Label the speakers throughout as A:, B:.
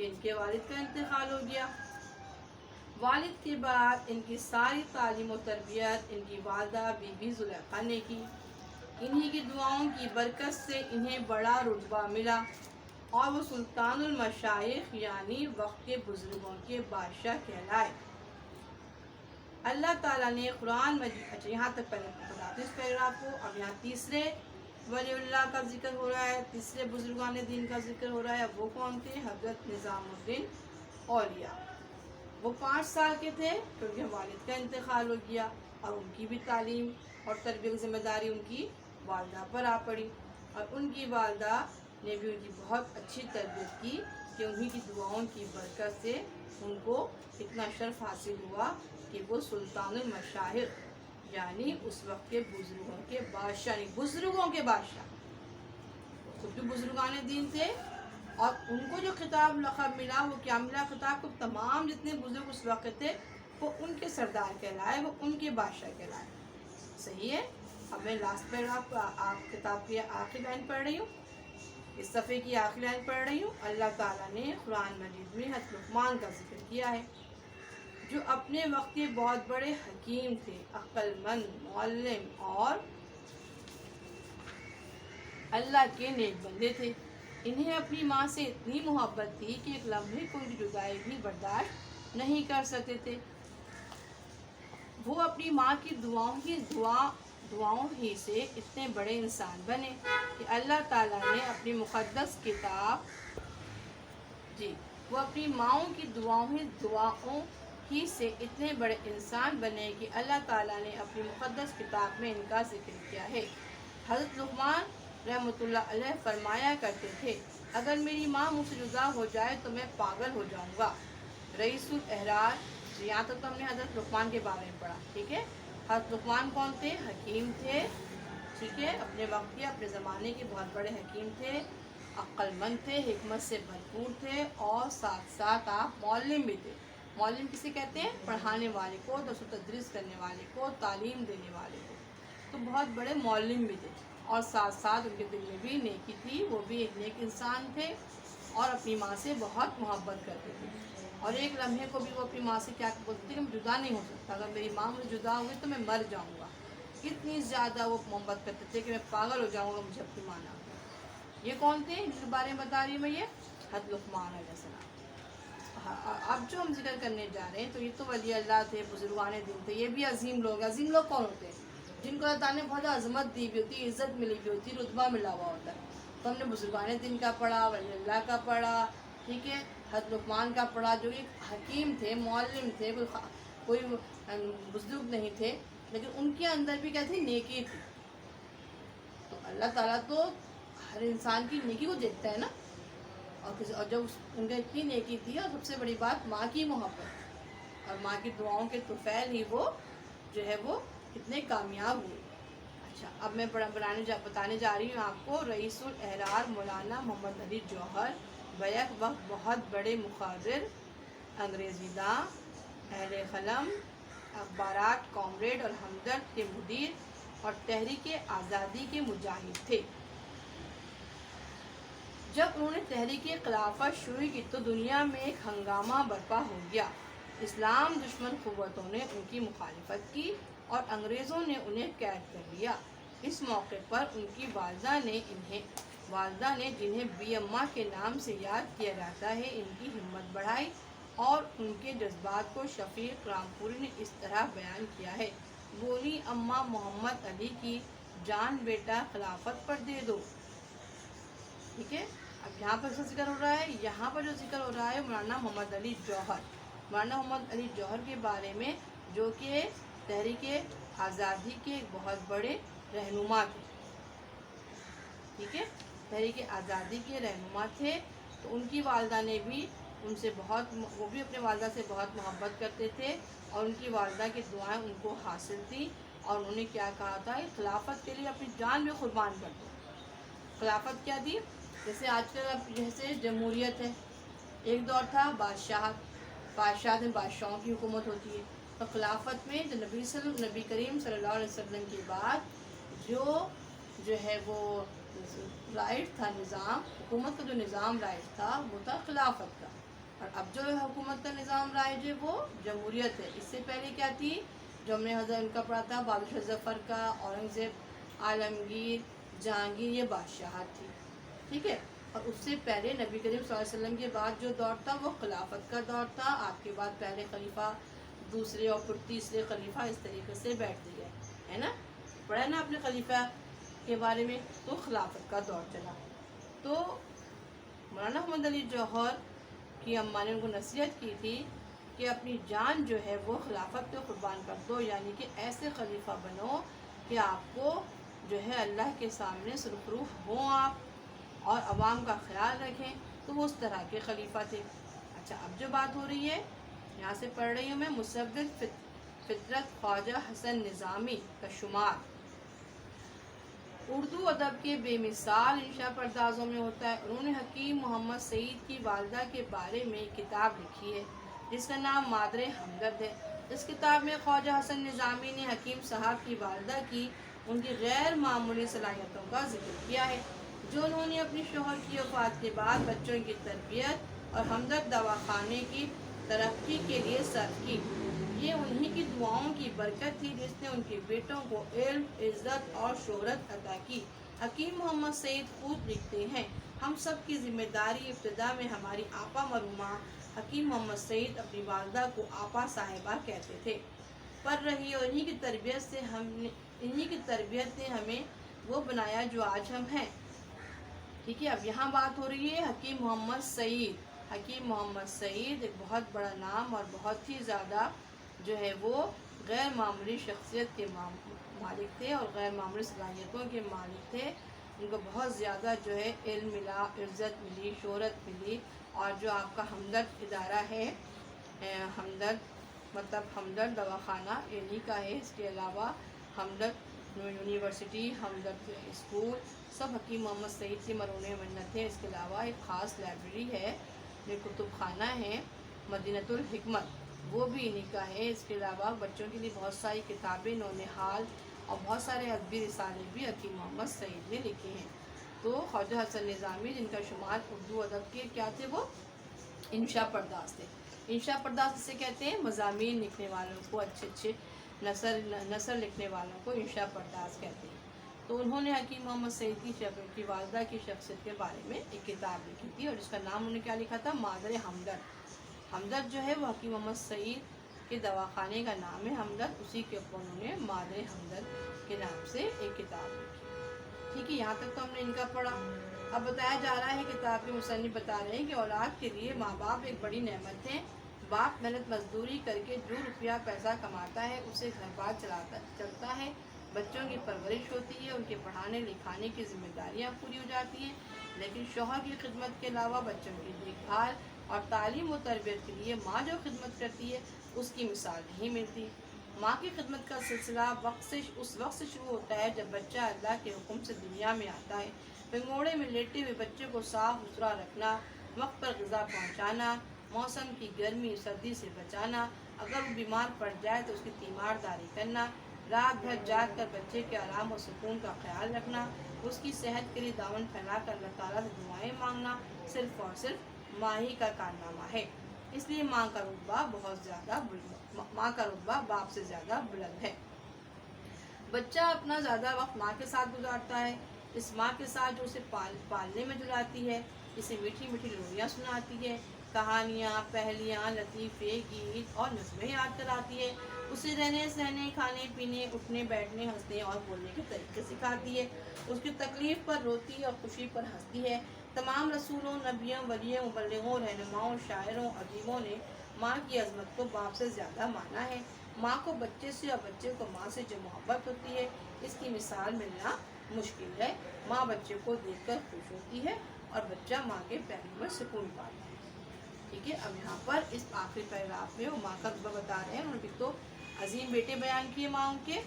A: کہ ان کے والد کا انتقال ہو گیا۔ والد کے بعد ان کی ساری تعلیم و تربیت ان کی والدہ بی بی زلیخا نے کی۔ انہی کی دعاؤں کی برکت سے انہیں بڑا رتبہ ملا اور وہ سلطان المشائخ یعنی وقت کے بزرگوں کے بادشاہ کہلائے۔ اللہ تعالیٰ نے قرآن مجید، اچھا یہاں تک پہلے بتاتے اس پیراگراف کو۔ اب یہاں تیسرے ولی اللہ کا ذکر ہو رہا ہے، تیسرے بزرگان دین کا ذکر ہو رہا ہے۔ وہ کون تھے؟ حضرت نظام الدین اولیاء۔ وہ 5 سال کے تھے کہ ان کے والد کا انتقال ہو گیا اور ان کی بھی تعلیم اور تربیت کی ذمہ داری ان کی والدہ پر آ پڑی، اور ان کی والدہ نے بھی ان کی بہت اچھی تربیت کی کہ انہی کی دعاؤں کی برکت سے ان کو اتنا شرف حاصل ہوا کہ وہ سلطان المشائخ یعنی اس وقت کے بزرگوں کے بادشاہ، یعنی بزرگوں کے بادشاہ، خود بھی بزرگان دین تھے، اور ان کو جو خطاب لقب ملا وہ کیا ملا خطاب کو؟ تمام جتنے بزرگ اس وقت تھے وہ ان کے سردار کہلائے، وہ ان کے بادشاہ کہلائے۔ صحیح ہے؟ اب میں لاسٹ پیراگراف آپ کتاب کی آخری لائن پڑھ رہی ہوں، اس صفحے کی آخری لائن پڑھ رہی ہوں۔ اللہ تعالیٰ نے قرآن مجید میں حضرت لقمان کا ذکر کیا ہے، جو اپنے وقت کے بہت بڑے حکیم تھے، عقل مند، معلم اور اللہ کے نیک بندے تھے۔ انہیں اپنی ماں سے اتنی محبت تھی کہ ایک لمحے کو ان کی جدائی بھی برداشت نہیں کر سکتے تھے۔ وہ اپنی ماں کی دعاؤں ہی سے اتنے بڑے انسان بنے کہ اللہ تعالیٰ نے اپنی مقدس کتاب وہ اپنی ماؤں کی دعاؤں ہی سے اتنے بڑے انسان بنے کہ اللہ تعالیٰ نے اپنی مقدس کتاب میں ان کا ذکر کیا ہے۔ حضرت لقمان رحمۃ اللہ علیہ فرمایا کرتے تھے، اگر میری ماں مجھ سے جدا ہو جائے تو میں پاگل ہو جاؤں گا۔ رئیس الاحرار، یہاں تک تو ہم نے حضرت لقمان کے بارے میں پڑھا، ٹھیک ہے۔ حضرت لقمان کون تھے؟ حکیم تھے، ٹھیک ہے، اپنے وقت کے اپنے زمانے کے بہت بڑے حکیم تھے، عقل مند تھے، حکمت سے بھرپور تھے، اور ساتھ ساتھ آپ معلم بھی تھے۔ معلم کسے کہتے ہیں؟ پڑھانے والے کو، درس و تدریس کرنے والے کو، تعلیم دینے والے کو، تو بہت بڑے معلم بھی تھے، اور ساتھ ساتھ ان کے دل میں بھی نیکی تھی، وہ بھی ایک نیک انسان تھے اور اپنی ماں سے بہت محبت کرتے تھے، اور ایک لمحے کو بھی وہ اپنی ماں سے کیا بولتے تھے کہ میں جدا نہیں ہو سکتا، اگر میری ماں مجھے جدا ہوئی تو میں مر جاؤں گا۔ اتنی زیادہ وہ محبت کرتے تھے کہ میں پاگل ہو جاؤں گا مجھے اپنی ماں نہ ہو۔ یہ کون تھے جن کے بارے میں بتا رہی ہوں میں؟ یہ حضرت لقمان علیہ السلام۔ اب جو ہم ذکر کرنے جا رہے ہیں تو یہ تو ولی اللہ تھے، بزرگان دین تھے، یہ بھی عظیم لوگ ہیں۔ عظیم لوگ کون ہوتے ہیں؟ جن کو اللہ تعالیٰ نے بہت عظمت دی بھی ہوتی، عزت ملی بھی ہوتی، رتبہ ملا ہوا ہوتا ہے۔ تو ہم نے بزرگان دین کا پڑھا، ولی اللہ کا پڑھا، ٹھیک ہے، حضرت لقمان کا پڑھا، جو ایک حکیم تھے، معلم تھے، کوئی بزرگ نہیں تھے، لیکن ان کے اندر بھی کیا تھی؟ نیکی تھی۔ تو اللہ تعالیٰ تو ہر انسان کی نیکی کو دیکھتا ہے نا، اور جب ان کا اتنی نیکی تھی، اور سب سے بڑی بات ماں کی محبت اور ماں کی دعاؤں کے طفیل ہی وہ جو ہے وہ کتنے کامیاب ہوئے۔ اچھا، اب میں بتانے جا رہی ہوں آپ کو، رئیس الاحرار مولانا محمد علی جوہر بیک وقت بہت بڑے مقرر، انگریزی داں، اہل قلم، اخبارات کامریڈ اور ہمدرد کے مدیر اور تحریک آزادی کے مجاہد تھے۔ جب انہوں نے تحریک خلافت شروع کی تو دنیا میں ایک ہنگامہ برپا ہو گیا۔ اسلام دشمن قوتوں نے ان کی مخالفت کی اور انگریزوں نے انہیں قید کر لیا۔ اس موقع پر ان کی والدہ نے جنہیں بی اماں کے نام سے یاد کیا جاتا ہے، ان کی ہمت بڑھائی، اور ان کے جذبات کو شفیق رامپوری نے اس طرح بیان کیا ہے، بولی اماں محمد علی کی جان بیٹا خلافت پر دے دو۔ ٹھیک ہے، اب یہاں پر ذکر ہو رہا ہے، یہاں پر جو ذکر ہو رہا ہے مولانا محمد علی جوہر، مولانا محمد علی جوہر کے بارے میں، جو کہ تحریک آزادی کے ایک بہت بڑے رہنما تھے، ٹھیک ہے، تحریک آزادی کے رہنما تھے۔ تو ان کی والدہ نے بھی ان سے وہ بھی اپنے والدہ سے بہت محبت کرتے تھے، اور ان کی والدہ کی دعائیں ان کو حاصل تھیں، اور انہوں نے کیا کہا تھا کہ خلافت کے لیے اپنی جان بھی قربان کر دو۔ خلافت کیا تھی؟ جیسے آج کل اب جیسے جمہوریت ہے، ایک دور تھا بادشاہ میں بادشاہوں کی حکومت ہوتی ہے، تو خلافت میں جو نبی کریم صلی اللہ علیہ وسلم کے بعد جو ہے وہ رائٹ تھا، نظام حکومت کا جو نظام رائٹ تھا وہ تھا خلافت کا۔ اور اب جو حکومت کا نظام رائج ہے وہ جمہوریت ہے. اس سے پہلے کیا تھی جو ہم نے حضرت ان کا پڑھا تھا بادشاہ ظفر کا, اورنگزیب, عالمگیر, جہانگیر, یہ بادشاہت تھی. ٹھیک ہے. اور اس سے پہلے نبی کریم صلی اللہ علیہ وسلم کے بعد جو دور تھا وہ خلافت کا دور تھا. آپ کے بعد پہلے خلیفہ, دوسرے اور پھر تیسرے خلیفہ اس طریقے سے بیٹھتے گئے, ہے نا. پڑھا نا آپ نے خلیفہ کے بارے میں. تو خلافت کا دور چلا. تو مولانا محمد علی جوہر کی اماں نے ان کو نصیحت کی تھی کہ اپنی جان جو ہے وہ خلافت پہ قربان کر دو, یعنی کہ ایسے خلیفہ بنو کہ آپ کو جو ہے اللہ کے سامنے سرخرو ہوں آپ اور عوام کا خیال رکھیں. تو وہ اس طرح کے خلیفہ تھے. اچھا, اب جو بات ہو رہی ہے یہاں سے پڑھ رہی ہوں میں. مصور فطرت خواجہ حسن نظامی کا شمار اردو ادب کے بے مثال انشا پردازوں میں ہوتا ہے. انہوں نے حکیم محمد سعید کی والدہ کے بارے میں ایک کتاب لکھی ہے جس کا نام مادر ہمدرد ہے. اس کتاب میں خواجہ حسن نظامی نے حکیم صاحب کی والدہ کی ان کی غیر معمولی صلاحیتوں کا ذکر کیا ہے جو انہوں نے اپنی شوہر کی وفات کے بعد بچوں کی تربیت اور ہمدرد دواخانے کی ترقی کے لیے صرف کی. یہ انہی کی دعاؤں کی برکت تھی جس نے ان کے بیٹوں کو علم, عزت اور شہرت عطا کی. حکیم محمد سعید خود لکھتے ہیں, ہم سب کی ذمہ داری ابتدا میں ہماری آپا مرحومہ حکیم محمد سعید اپنی والدہ کو آپا صاحبہ کہتے تھے پر رہی, اور انہی کی تربیت نے ہمیں وہ بنایا جو آج ہم ہیں. ٹھیک ہے. اب یہاں بات ہو رہی ہے حکیم محمد سعید. حکیم محمد سعید ایک بہت بڑا نام اور بہت ہی زیادہ جو ہے وہ غیر معمولی شخصیت کے مالک تھے اور غیر معمولی صلاحیتوں کے مالک تھے. ان کو بہت زیادہ جو ہے علم ملا, عزت ملی, شہرت ملی. اور جو آپ کا ہمدرد ادارہ ہے, ہمدرد مطلب ہمدرد دواخانہ انہی کا ہے. اس کے علاوہ ہمدرد یونیورسٹی, ہمدرد اسکول, سب حکیم محمد سعید کی مرہون منت ہے. اس کے علاوہ ایک خاص لائبریری ہے جو کتب خانہ ہے مدینۃ الحکمت, وہ بھی انہی کا ہے. اس کے علاوہ بچوں کے لیے بہت ساری کتابیں, نونہال اور بہت سارے ادبی رسالے بھی حکیم محمد سعید نے لکھے ہیں. تو خواجہ حسن نظامی جن کا شمار اردو ادب کے کیا تھے وہ انشا پرداز تھے. انشا پرداز جسے کہتے ہیں مضامین لکھنے والوں کو, اچھے اچھے نثر لکھنے والوں کو انشا پرداز کہتے ہیں. تو انہوں نے حکیم محمد سعید کی والدہ کی شخصیت کے بارے میں ایک کتاب لکھی تھی اور جس کا نام انہوں نے کیا لکھا تھا, مادر ہمدرد. ہمدرد جو ہے وہ حکیم محمد سعید کے دواخانے کا نام ہے ہمدرد, اسی کے اوپر انہوں نے مادر ہمدرد کے نام سے ایک کتاب لکھی. ٹھیک ہے. یہاں تک تو ہم نے ان کا پڑھا. اب بتایا جا رہا ہے, کتاب کے مصنف بتا رہے ہیں کہ اولاد کے لیے ماں باپ ایک بڑی نعمت ہے. باپ محنت مزدوری کر کے جو روپیہ پیسہ کماتا ہے اسے گھر بار چلتا ہے, بچوں کی پرورش ہوتی ہے, ان کے پڑھانے لکھانے کی ذمہ داریاں پوری ہو جاتی ہیں. لیکن شوہر کی خدمت کے علاوہ بچوں کی دیکھ بھال اور تعلیم و تربیت کے لیے ماں جو خدمت کرتی ہے اس کی مثال نہیں ملتی. ماں کی خدمت کا سلسلہ اس وقت سے شروع ہوتا ہے جب بچہ اللہ کے حکم سے دنیا میں آتا ہے. پنگوڑے میں لیٹے ہوئے بچے کو صاف ستھرا رکھنا, وقت پر غذا پہنچانا, موسم کی گرمی سردی سے بچانا, اگر وہ بیمار پڑ جائے تو اس کی تیمارداری کرنا, رات بھر جاگ کر بچے کے آرام و سکون کا خیال رکھنا, اس کی صحت کے لیے دامن پھیلا کر اللہ تعالیٰ سے دعائیں مانگنا صرف اور صرف ماں ہی کا کارنامہ ہے. اس لیے ماں کا رتبہ باپ سے زیادہ بلند ہے. بچہ اپنا زیادہ وقت ماں کے ساتھ گزارتا ہے, اس ماں کے ساتھ جو اسے پالنے میں جلاتی ہے, اسے میٹھی میٹھی لوریاں سناتی ہے, کہانیاں, پہلیاں, لطیفے, گیت اور نظمیں یاد کراتی ہے, اسے رہنے سہنے, کھانے پینے, اٹھنے بیٹھنے, ہنسنے اور بولنے کے طریقے سکھاتی ہے, اس کی تکلیف پر روتی اور خوشی پر ہنستی ہے. تمام رسولوں, نبیوں, ولیوں, مبلغوں, رہنماؤں, شاعروں, ادیبوں نے ماں کی عظمت کو باپ سے زیادہ مانا ہے. ماں کو بچے سے اور بچے کو ماں سے جو محبت ہوتی ہے اس کی مثال ملنا مشکل ہے. ماں بچے کو دیکھ کر خوش ہوتی ہے اور بچہ ماں کے پیروں میں سکون پاتا ہے. ٹھیک ہے. اب یہاں پر اس آخری پیراگراف میں وہ ماں کا رتبہ بتا رہے ہیں. انہوں نے تو عظیم بیٹے بیان کیے ماؤں کے,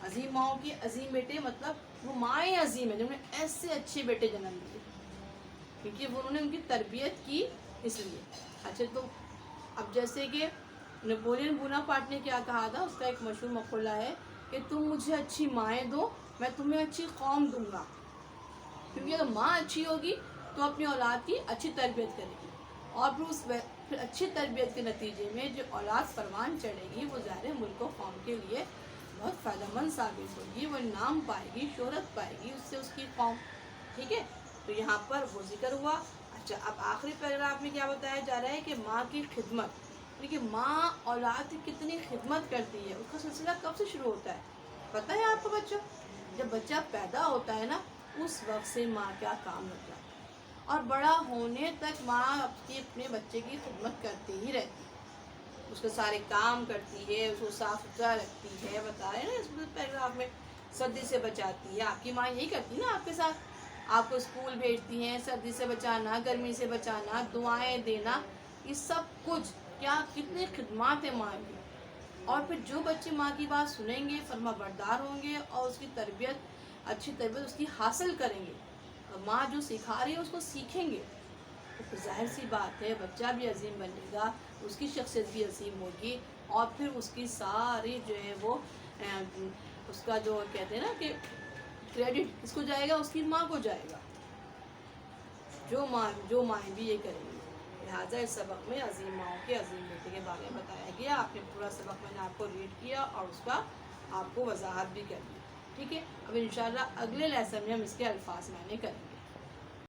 A: عظیم ماؤں کے عظیم بیٹے, مطلب وہ مائیں عظیم ہیں جنہوں نے ایسے اچھے بیٹے جنم دیے کیونکہ انہوں نے ان کی تربیت کی اس لیے. اچھا, تو اب جیسے کہ نیپولین بوناپارٹ نے کیا کہا تھا, اس کا ایک مشہور مقولہ ہے کہ تم مجھے اچھی مائیں دو, میں تمہیں اچھی قوم دوں گا. کیونکہ اگر ماں اچھی ہوگی تو اپنی اولاد کی اچھی تربیت کرے گی اور پھر پھر اچھی تربیت کے نتیجے میں جو اولاد پروان چڑھے گی وہ ظاہر ملک و قوم کے لیے بہت فائدہ مند ثابت ہوگی، وہ نام پائے گی، شہرت پائے گی اس سے اس کی قوم، ٹھیک ہے۔ تو یہاں پر وہ ذکر ہوا۔ اچھا، اب آخری پیراگراف میں کیا بتایا جا رہا ہے کہ ماں کی خدمت، یعنی کہ ماں اولاد کی کتنی خدمت کرتی ہے، اس کا سلسلہ کب سے شروع ہوتا ہے پتہ ہے آپ کو بچوں؟ جب بچہ پیدا ہوتا ہے نا اس وقت سے ماں کا کام لگ جاتا ہے، اور بڑا ہونے تک ماں اپنے بچے کی خدمت کرتی ہی رہتی ہے، اس کے سارے کام کرتی ہے، اس کو صاف ستھرا رکھتی ہے، بتا رہے ہیں نا اس پیراگراف میں، سردی سے بچاتی ہے۔ آپ کی ماں یہی کرتی ہے نا آپ کے ساتھ، آپ کو اسکول بھیجتی ہیں، سردی سے بچانا، گرمی سے بچانا، دعائیں دینا، یہ سب کچھ کیا کتنی خدمات ہیں ماں کی۔ اور پھر جو بچے ماں کی بات سنیں گے، فرما بردار ہوں گے اور اس کی تربیت، اچھی تربیت اس کی حاصل کریں گے، اور ماں جو سکھا رہی ہے اس کو سیکھیں گے، تو پھر ظاہر سی بات ہے بچہ بھی عظیم بنے گا، اس کی شخصیت بھی عظیم ہوگی، اور پھر اس کی ساری جو ہے وہ اس کا جو کہتے ہیں نا کہ کریڈٹ کس کو جائے گا، اس کی ماں کو جائے گا، جو مائیں بھی یہ کریں گی۔ لہٰذا اس سبق میں عظیم ماؤں کے عظیم بیٹے کے بارے میں بتایا گیا۔ آپ نے پورا سبق میں نے آپ کو ریڈ کیا اور اس کا آپ کو وضاحت بھی کر دی، ٹھیک ہے۔ اب انشاءاللہ اگلے لیسن میں ہم اس کے الفاظ معنی کریں گے۔